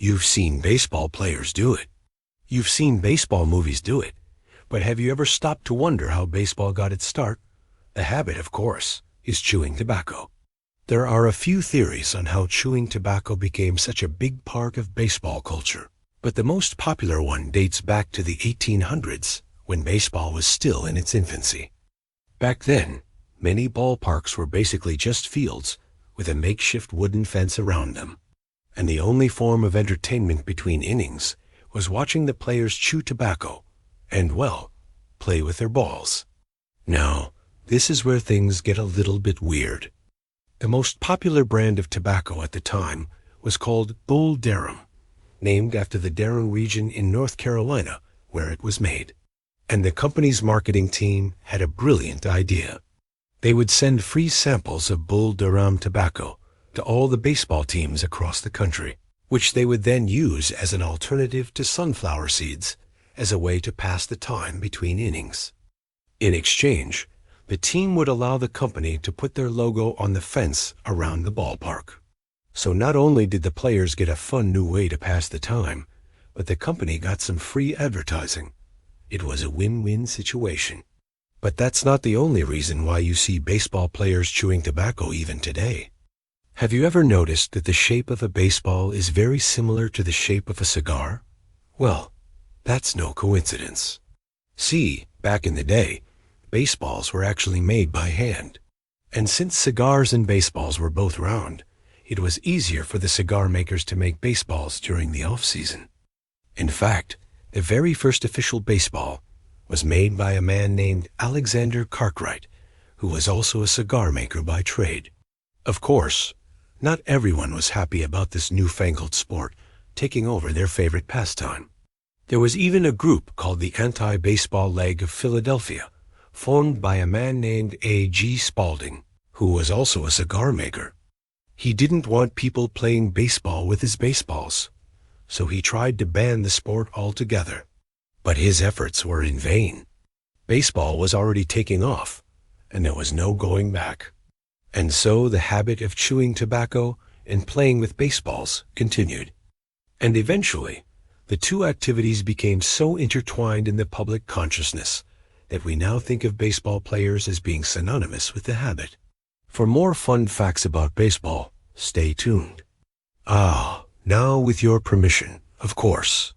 You've seen baseball players do it. You've seen baseball movies do it. But have you ever stopped to wonder how baseball got its start? The habit, of course, is chewing tobacco. There are a few theories on how chewing tobacco became such a big part of baseball culture, but the most popular one dates back to the 1800s, when baseball was still in its infancy. Back then, many ballparks were basically just fields with a makeshift wooden fence around them, and the only form of entertainment between innings was watching the players chew tobacco and, well, play with their balls. Now, this is where things get a little bit weird. The most popular brand of tobacco at the time was called Bull Durham, named after the Durham region in North Carolina where it was made. And the company's marketing team had a brilliant idea. They would send free samples of Bull Durham tobacco to all the baseball teams across the country, which they would then use as an alternative to sunflower seeds as a way to pass the time between innings. In exchange, the team would allow the company to put their logo on the fence around the ballpark. So not only did the players get a fun new way to pass the time, but the company got some free advertising. It was a win-win situation. But that's not the only reason why you see baseball players chewing tobacco even today. Have you ever noticed that the shape of a baseball is very similar to the shape of a cigar? Well, that's no coincidence. See, back in the day, baseballs were actually made by hand. And since cigars and baseballs were both round, it was easier for the cigar makers to make baseballs during the off-season. In fact, the very first official baseball was made by a man named Alexander Cartwright, who was also a cigar maker by trade. Of course, not everyone was happy about this newfangled sport taking over their favorite pastime. There was even a group called the Anti-Baseball League of Philadelphia, formed by a man named A.G. Spaulding, who was also a cigar maker. He didn't want people playing baseball with his baseballs, so he tried to ban the sport altogether. But his efforts were in vain. Baseball was already taking off, and there was no going back. And so the habit of chewing tobacco and playing with baseballs continued. And eventually, the two activities became so intertwined in the public consciousness that we now think of baseball players as being synonymous with the habit. For more fun facts about baseball, stay tuned. Now with your permission, of course,